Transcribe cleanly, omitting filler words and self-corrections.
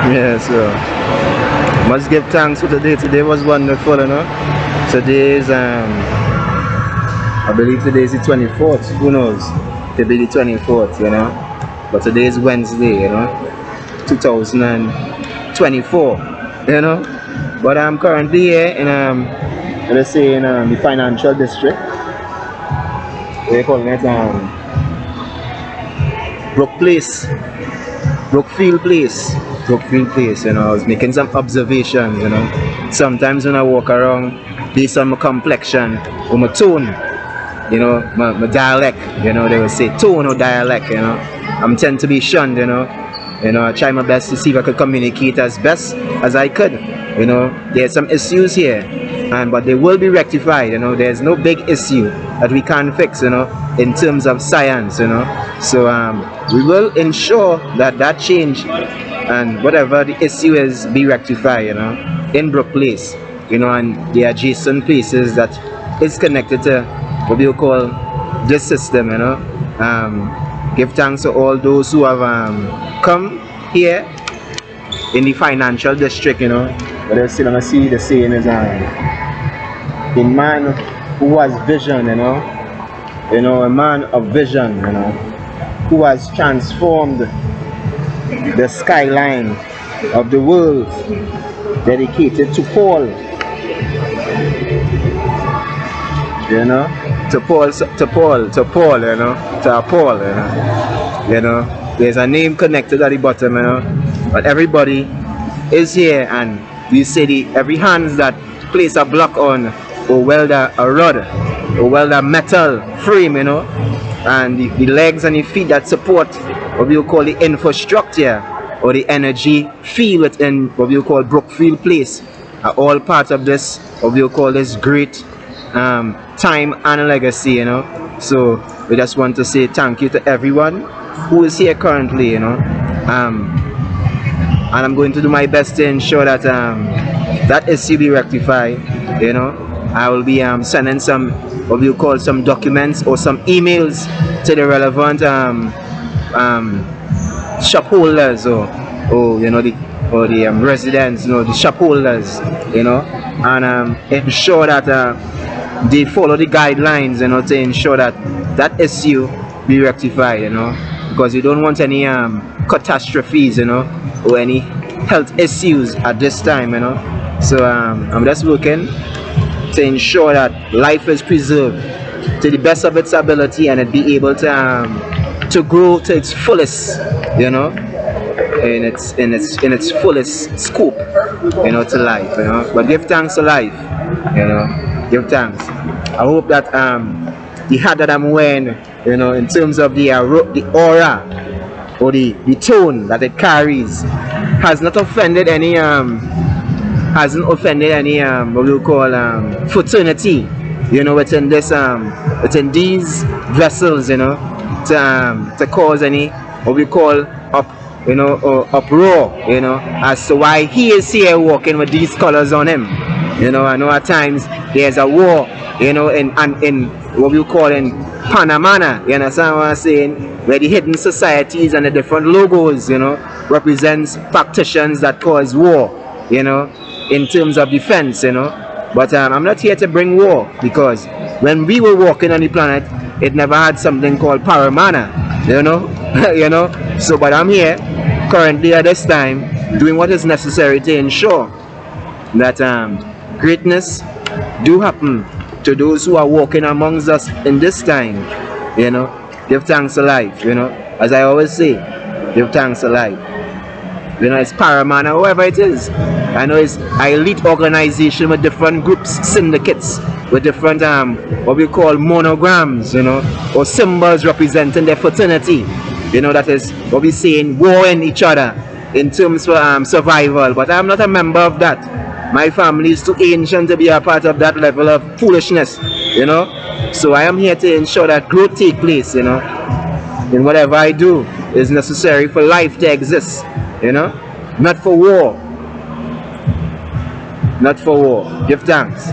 Yeah, so must give thanks for today. Today was wonderful, you know. Today is I believe today is the 24th. Who knows? Could be the 24th, you know. But today is Wednesday, you know, 2024, you know. But I'm currently here in let's say in the financial district. They call it Brook Place, Brookfield Place, Brookfield Place. You know, I was making some observations. You know, sometimes when I walk around, based on my complexion or my tone, you know, my dialect. You know, they will say tone or dialect. You know, I'm tend to be shunned. You know, I try my best to see if I could communicate as best as I could. You know, there's some issues here, but they will be rectified. You know, there's no big issue that we can't fix. You know, in terms of science. You know, so we will ensure that that change and whatever the issue is be rectified. You know, in Brook Place. You know, and the adjacent places that is connected to what we call this system. You know, give thanks to all those who have come here in the financial district. You know, but I still see the saying is a man who has vision. You know, a man of vision. You know, who has transformed the skyline of the world, dedicated to Paul. You know, to Paul, you know, to Paul, you know, there's a name connected at the bottom, you know, but everybody is here, and we say every hands that place a block on or weld a rod or weld a metal frame, you know, and the legs and the feet that support what we call the infrastructure or the energy field within what we call Brookfield Place are all part of this, what we call this great time and legacy, you know. So we just want to say thank you to everyone who is here currently, you know. And I'm going to do my best to ensure that that issue be rectified, you know. I will be sending some what we call some documents or some emails to the relevant shop holders or you know the residents, you know, the shop holders, you know, and ensure that they follow the guidelines, you know, to ensure that that issue be rectified, you know, because you don't want any catastrophes, you know, or any health issues at this time, you know. So I'm just working to ensure that life is preserved to the best of its ability and it be able to grow to its fullest, you know, in its fullest scope, you know, to life, you know. But give thanks to life, you know. Give thanks. I hope that the hat that I'm wearing, you know, in terms of the aura or the tone that it carries, has not offended any hasn't offended any what we call fraternity, you know, within this within these vessels, you know, to cause any what we call uproar, you know, as to why he is here walking with these colors on him. You know, I know at times there's a war, you know, in what we call in Panamana, you understand what I'm saying? Where the hidden societies and the different logos, you know, represents factions that cause war, you know, in terms of defense, you know. But I'm not here to bring war, because when we were walking on the planet, it never had something called Paramana, you know, you know. So, but I'm here currently at this time doing what is necessary to ensure that greatness do happen to those who are walking amongst us in this time, you know. Give thanks to life, you know. As I always say, give thanks to life. You know, it's Paramana, whoever it is. I know it's an elite organization with different groups, syndicates, with different what we call monograms, you know, or symbols representing their fraternity. You know, that is what we say in warring each other in terms of survival. But I'm not a member of that. My family is too ancient to be a part of that level of foolishness, you know. So I am here to ensure that growth take place, you know. In whatever I do is necessary for life to exist, you know. Not for war. Not for war. Give thanks.